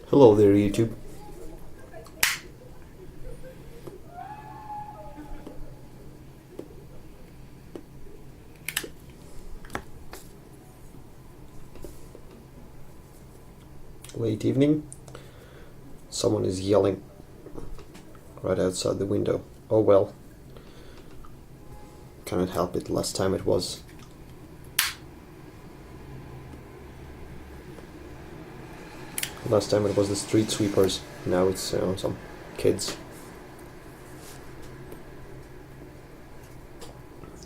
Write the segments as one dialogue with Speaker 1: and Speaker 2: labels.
Speaker 1: Hello there, YouTube. Late evening. Someone is yelling right outside the window. Oh well. Cannot help it. Last time it was the street sweepers. Now it's some kids.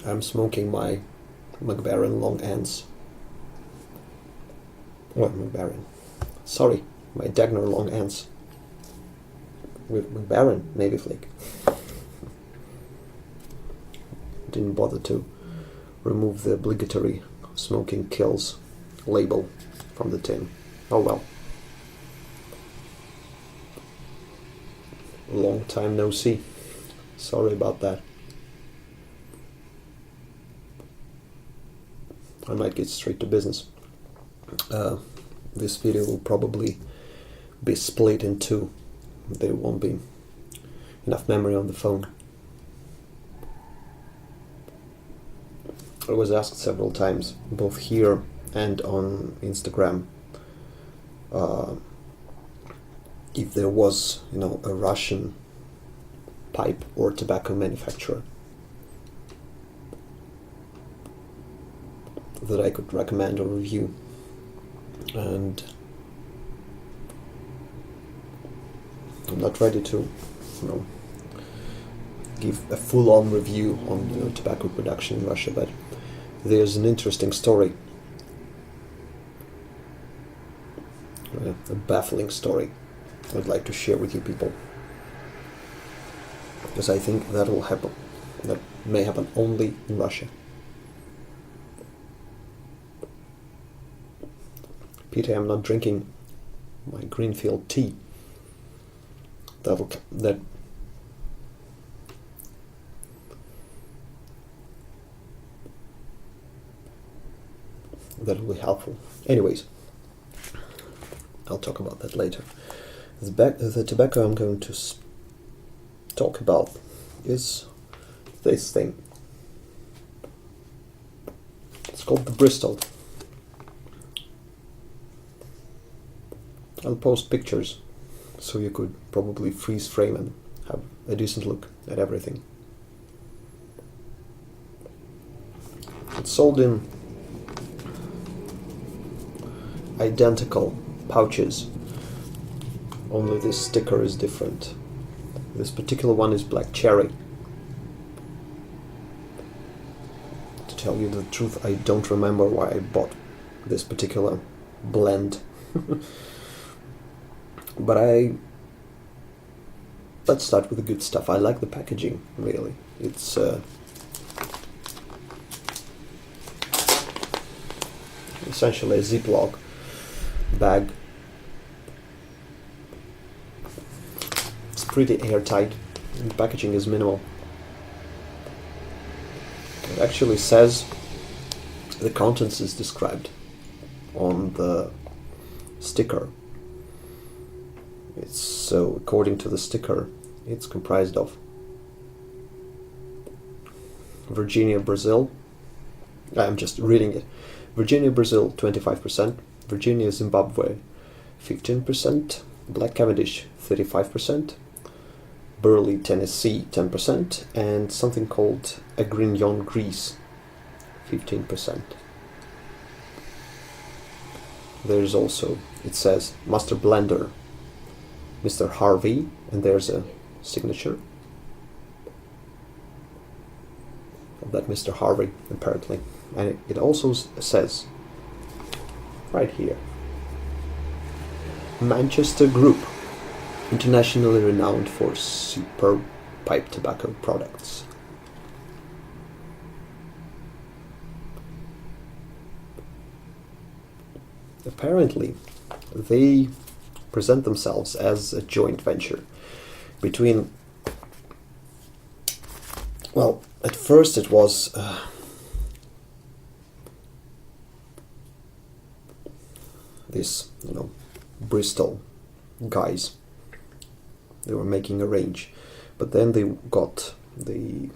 Speaker 1: I'm smoking my McBaron long ends. What McBaron? Sorry, my Dagner long ends. With McBaron Navy Flake. Didn't bother to remove the obligatory smoking kills label from the tin. Oh well. Long time no see. Sorry about that. I might get straight to business. This video will probably be split in two. There won't be enough memory on the phone. I was asked several times, both here and on Instagram, if there was, a Russian pipe or tobacco manufacturer that I could recommend or review. And I'm not ready to, give a full-on review on tobacco production in Russia, but there's an interesting story, a baffling story I'd like to share with you people, because I think that will happen. That may happen only in Russia. Peter, I'm not drinking my Greenfield tea. That will be helpful. Anyways, I'll talk about that later. The tobacco I'm going to talk about is this thing. It's called the Bristol. I'll post pictures so you could probably freeze frame and have a decent look at everything. It's sold in identical pouches, only this sticker is different. This particular one is Black Cherry. To tell you the truth, I don't remember why I bought this particular blend. But let's start with the good stuff. I like the packaging, really. It's essentially a Ziploc bag. It's pretty airtight. The packaging is minimal. It actually says the contents is described on the sticker. So according to the sticker, it's comprised of Virginia, Brazil. I'm just reading it. Virginia, Brazil, 25%. Virginia, Zimbabwe, 15%. Black Cavendish, 35%. Burley, Tennessee, 10%. And something called Agrignon, Greece, 15%. There's also, it says, Master Blender, Mr. Harvey, and there's a signature of that Mr. Harvey, apparently. And it also says, right here, Manchester Group, internationally renowned for superb pipe tobacco products. Apparently, they present themselves as a joint venture between, well, at first it was this, Bristol guys. They were making a range, but then they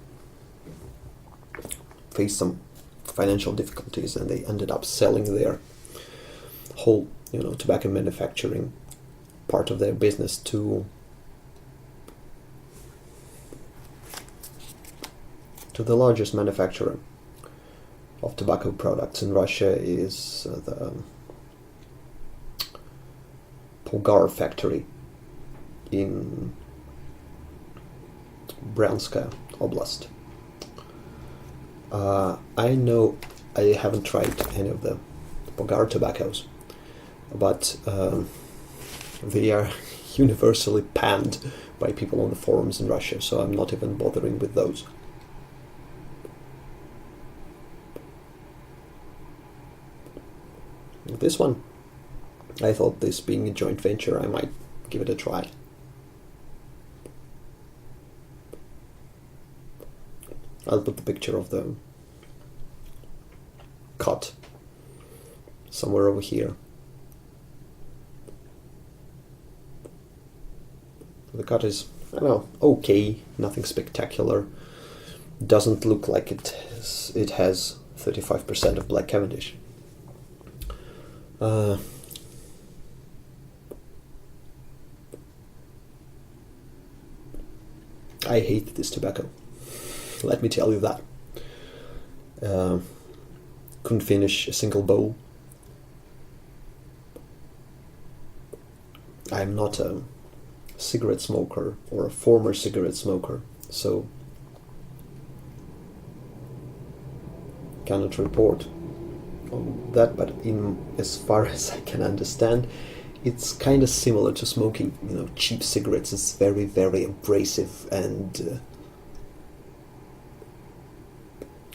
Speaker 1: faced some financial difficulties, and they ended up selling their whole, tobacco manufacturing part of their business to the largest manufacturer of tobacco products in Russia, is the Polgar factory in Bryansk Oblast. I know I haven't tried any of the Polgar tobaccos, but they are universally panned by people on the forums in Russia, so I'm not even bothering with those. This one, I thought, this being a joint venture, I might give it a try. I'll put the picture of the cut somewhere over here. The cut is, I don't know, okay, nothing spectacular. Doesn't look like it has 35% of Black Cavendish. I hate this tobacco. Let me tell you that. Couldn't finish a single bowl. I'm not a cigarette smoker or a former cigarette smoker, so cannot report on that, but as far as I can understand, it's kind of similar to smoking, cheap cigarettes. It's very, very abrasive, and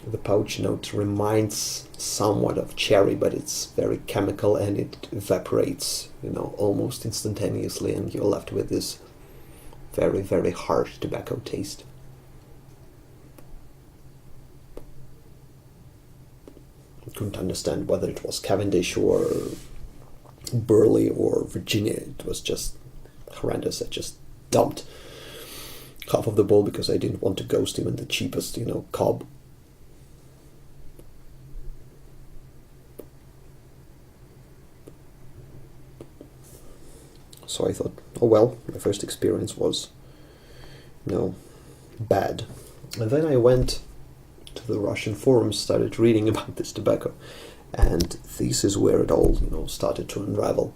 Speaker 1: the pouch note reminds somewhat of cherry, but it's very chemical, and it evaporates, almost instantaneously, and you're left with this very, very harsh tobacco taste. Couldn't understand whether it was Cavendish or Burley or Virginia. It was just horrendous. I just dumped half of the bowl because I didn't want to ghost even the cheapest, cob. So I thought, oh well, my first experience was, bad. And then I went to the Russian forums, started reading about this tobacco, and this is where it all, started to unravel.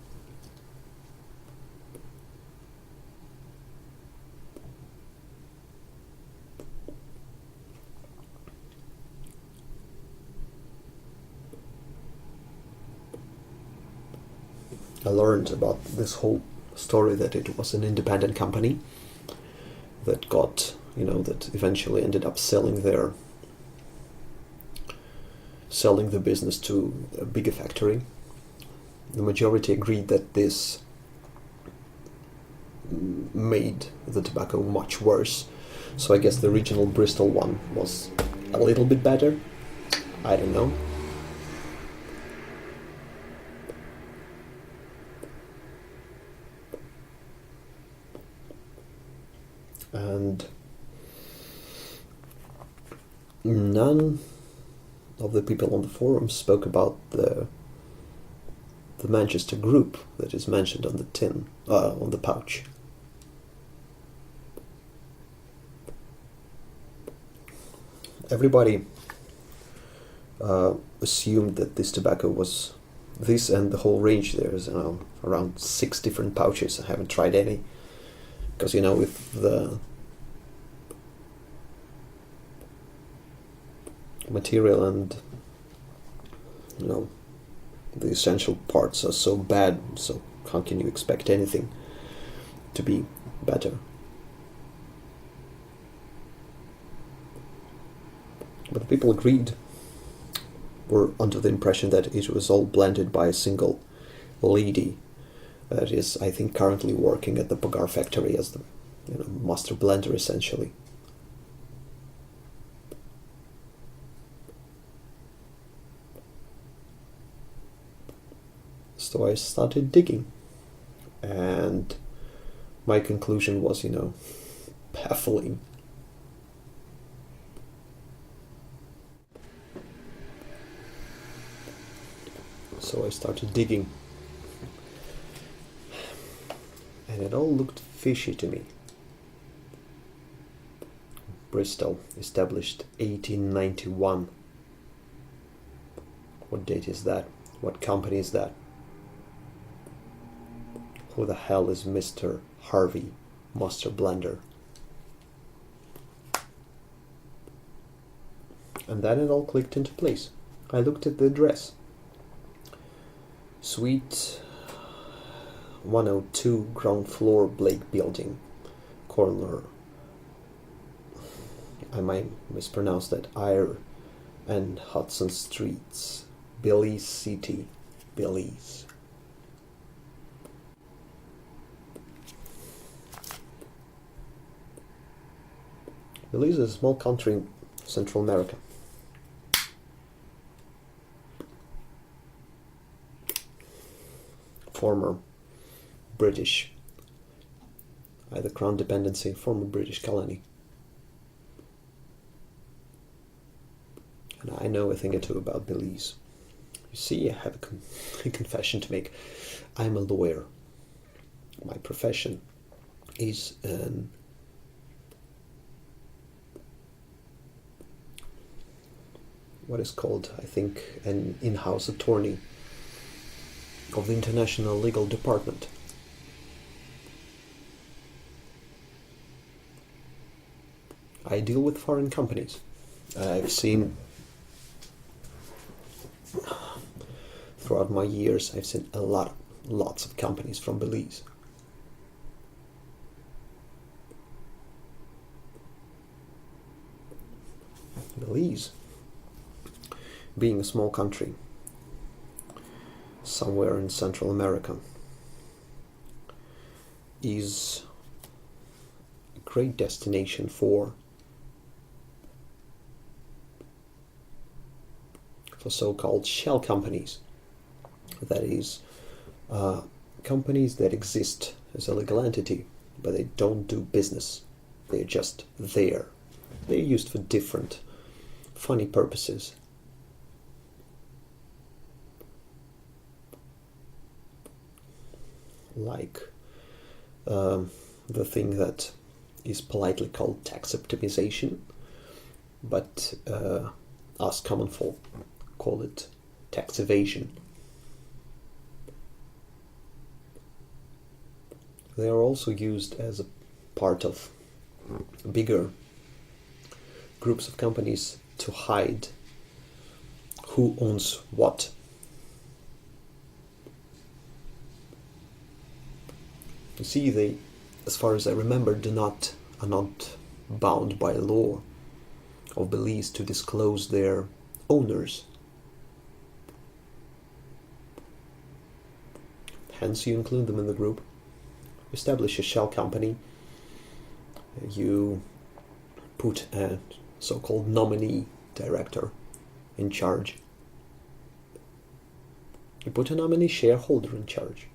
Speaker 1: I learned about this whole story that it was an independent company that got, that eventually ended up selling the business to a bigger factory. The majority agreed that this made the tobacco much worse. So I guess the original Bristol one was a little bit better. I don't know. And none of the people on the forum spoke about the Manchester group that is mentioned on the tin, on the pouch. Everybody assumed that this tobacco was this, and the whole range. There's around 6 different pouches. I haven't tried any because with the material and the essential parts are so bad, so how can you expect anything to be better? But the people were under the impression that it was all blended by a single lady that is, I think, currently working at the Polgar factory as the master blender, essentially. So I started digging, and my conclusion was, baffling. So I started digging, and it all looked fishy to me. Bristol, established 1891. What date is that? What company is that? Who the hell is Mr. Harvey, Master Blender? And then it all clicked into place. I looked at the address. Suite 102, ground floor, Blake Building, corner. I might mispronounce that. Eyre and Hudson Streets, Belize City, Belize. Belize is a small country in Central America. Former British, either crown dependency, former British colony. And I know a thing or two about Belize. You see, I have a confession to make. I'm a lawyer. My profession is what is called, I think, an in-house attorney of the International Legal Department. I deal with foreign companies. I've seen, throughout my years, I've seen lots of companies from Belize. Belize, being a small country, somewhere in Central America, is a great destination for so-called shell companies. That is, companies that exist as a legal entity, but they don't do business. They're just there. They're used for different funny purposes. Like the thing that is politely called tax optimization, but us common folk call it tax evasion. They are also used as a part of bigger groups of companies to hide who owns what. You see, they, as far as I remember, are not bound by law of Belize to disclose their owners. Hence, you include them in the group. Establish a shell company. You put a so-called nominee director in charge. You put a nominee shareholder in charge.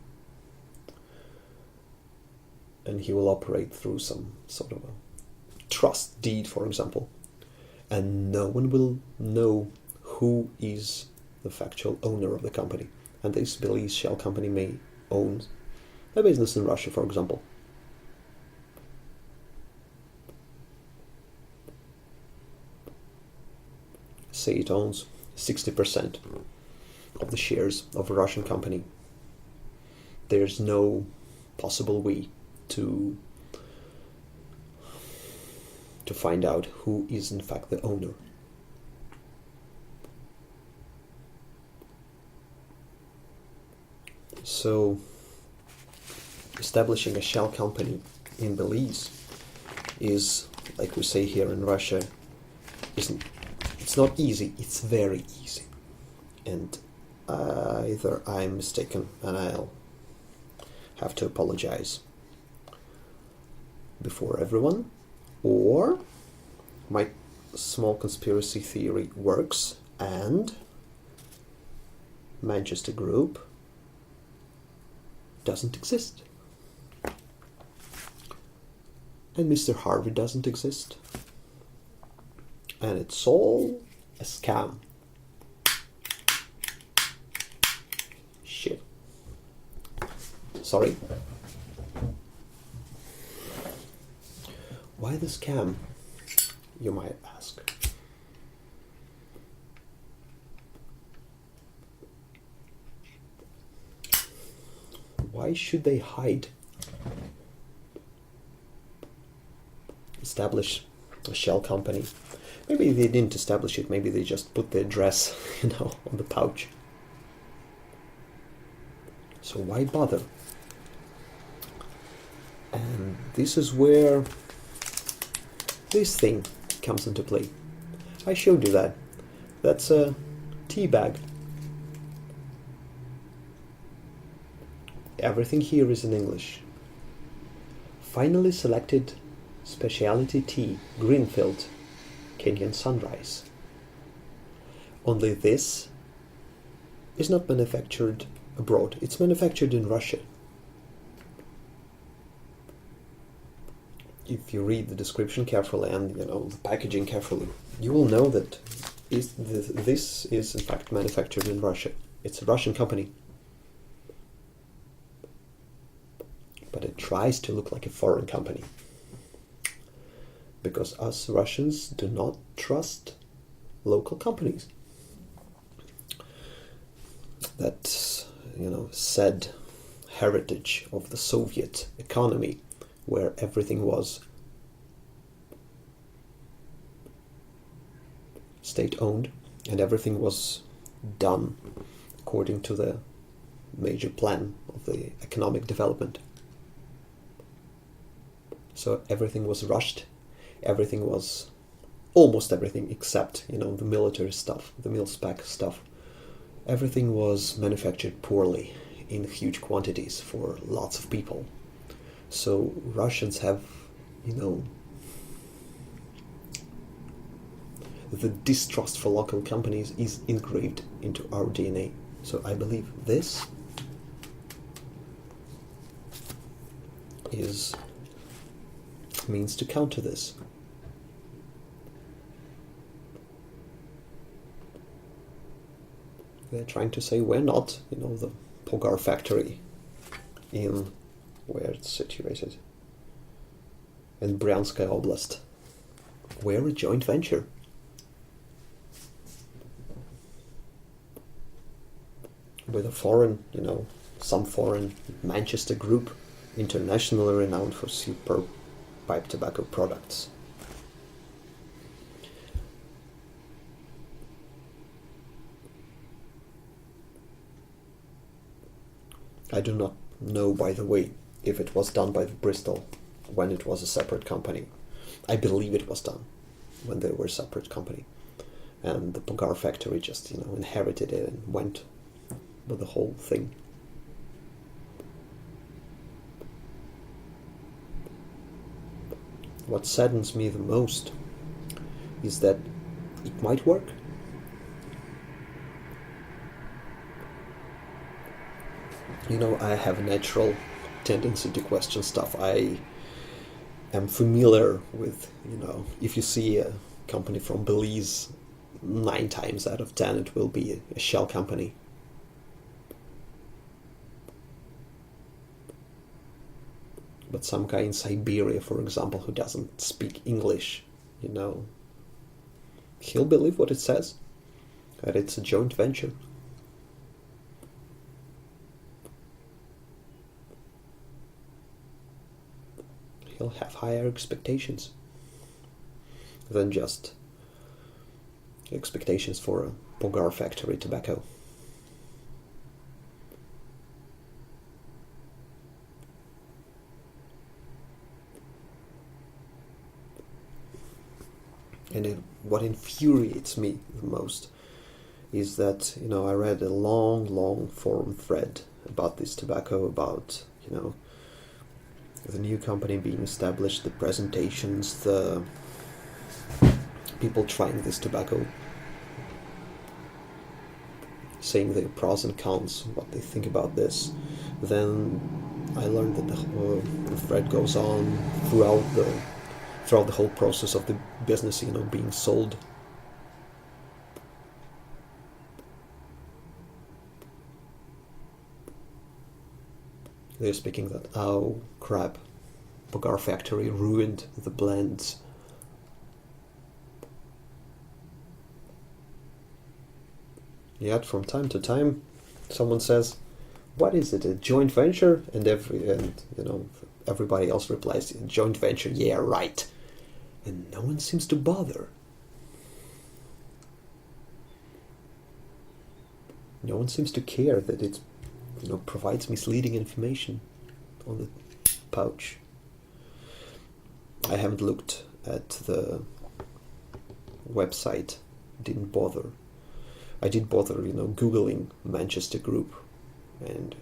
Speaker 1: And he will operate through some sort of a trust deed, for example. And no one will know who is the factual owner of the company. And this Belize shell company may own a business in Russia, for example. Say it owns 60% of the shares of a Russian company. There's no possible way to find out who is in fact the owner. So establishing a shell company in Belize is, like we say here in Russia, it's not easy, it's very easy. And either I'm mistaken and I'll have to apologize before everyone, or my small conspiracy theory works and Manchester Group doesn't exist. and Mr. Harvey doesn't exist. And it's all a scam. Shit. Sorry. Why the scam, you might ask? Why should they hide? Establish a shell company. Maybe they didn't establish it, maybe they just put the address, on the pouch. So why bother? And this is where this thing comes into play. I showed you that. That's a tea bag. Everything here is in English. Finally selected specialty tea, Greenfield, Kenyan Sunrise. Only this is not manufactured abroad. It's manufactured in Russia. If you read the description carefully and the packaging carefully, you will know that this is in fact manufactured in Russia. It's a Russian company. But it tries to look like a foreign company. Because us Russians do not trust local companies. That, said heritage of the Soviet economy, where everything was state-owned and everything was done according to the major plan of the economic development. So everything was rushed, everything was, almost everything except, the military stuff, the mil-spec stuff. Everything was manufactured poorly in huge quantities for lots of people. So Russians have, the distrust for local companies is engraved into our DNA. So I believe this is means to counter this. They're trying to say we're not, the Pogar factory in where it's situated in Bryanskaya Oblast. We're a joint venture. With a foreign, some foreign Manchester group, internationally renowned for superb pipe tobacco products. I do not know, by the way, if it was done by Bristol when it was a separate company. I believe it was done when they were a separate company. And the Pogar factory just, inherited it and went with the whole thing. What saddens me the most is that it might work. I have a natural tendency to question stuff. I am familiar with, if you see a company from Belize, 9 times out of 10 it will be a shell company. But some guy in Siberia, for example, who doesn't speak English, he'll believe what it says, that it's a joint venture. He'll have higher expectations than just expectations for a Pogar factory tobacco. And what infuriates me the most is that, I read a long forum thread about this tobacco, about, the new company being established, the presentations, the people trying this tobacco, saying the pros and cons, what they think about this. Then I learned that the thread goes on throughout the throughout the whole process of the business, being sold. They're speaking that, oh crap, Bogar factory ruined the blends. Yet from time to time, someone says, "What is it? A joint venture?" And everybody else replies, "Joint venture, yeah, right." And no one seems to bother. No one seems to care that it, provides misleading information on the pouch. I haven't looked at the website. Didn't bother. I did bother, Googling Manchester Group, and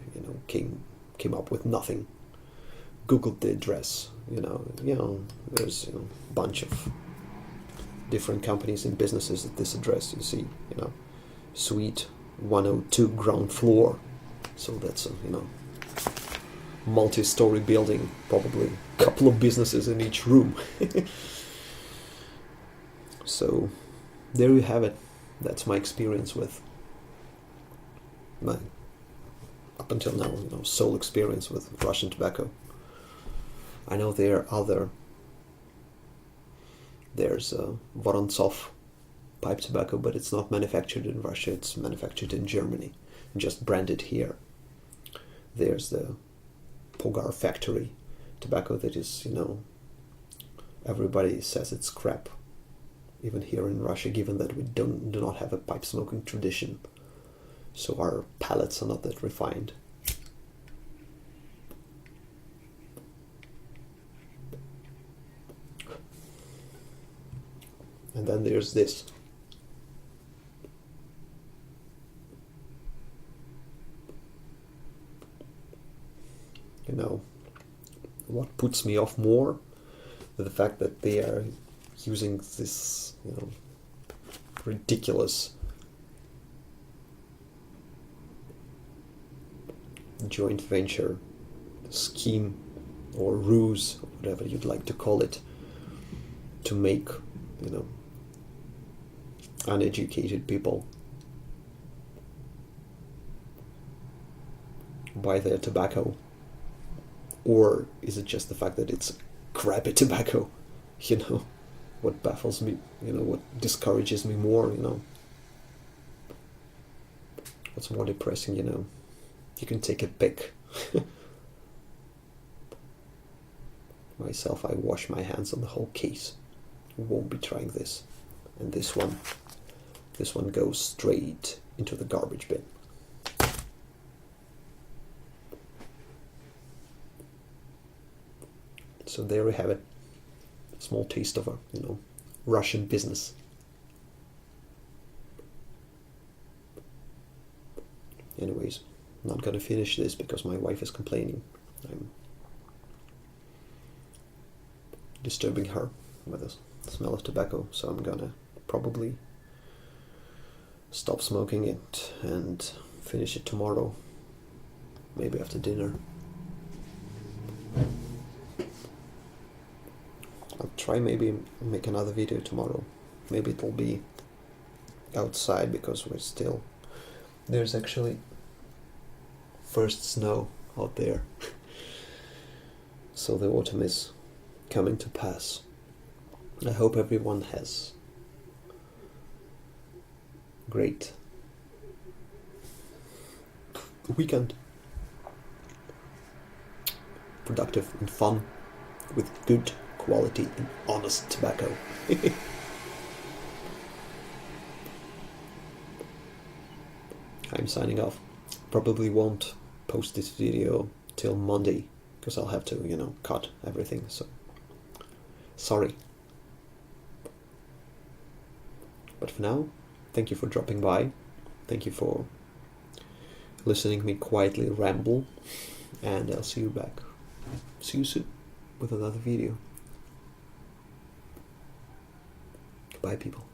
Speaker 1: came up with nothing. Googled the address. There's a bunch of different companies and businesses at this address. You see, Suite 102, ground floor. So that's a multi-story building, probably a couple of businesses in each room. So there you have it. That's my experience with my, up until now, sole experience with Russian tobacco. I know there are there's Vorontsov pipe tobacco, but it's not manufactured in Russia, it's manufactured in Germany, and just branded here. There's the Pogar factory tobacco that is, everybody says it's crap, even here in Russia, given that we do not have a pipe smoking tradition, so our palates are not that refined. And then there's this. What puts me off more is the fact that they are using this, ridiculous joint venture scheme or ruse, or whatever you'd like to call it, to make, uneducated people buy their tobacco. Or is it just the fact that it's crappy tobacco? What baffles me, what discourages me more, what's more depressing, you can take a pick. Myself, I wash my hands on the whole case. Won't be trying this. And this one goes straight into the garbage bin. So there we have it. Small taste of a, Russian business. Anyways, I'm not gonna finish this because my wife is complaining. I'm disturbing her with the smell of tobacco, so I'm gonna probably stop smoking it and finish it tomorrow, maybe after dinner. I'll try maybe make another video tomorrow. Maybe it'll be outside because there's actually first snow out there. So the autumn is coming to pass. I hope everyone has great weekend, productive and fun, with good quality and honest tobacco. I'm signing off. Probably won't post this video till Monday because I'll have to, cut everything, so sorry. But for now, thank you for dropping by. Thank you for listening to me quietly ramble, and I'll see you back. See you soon with another video. Goodbye, people.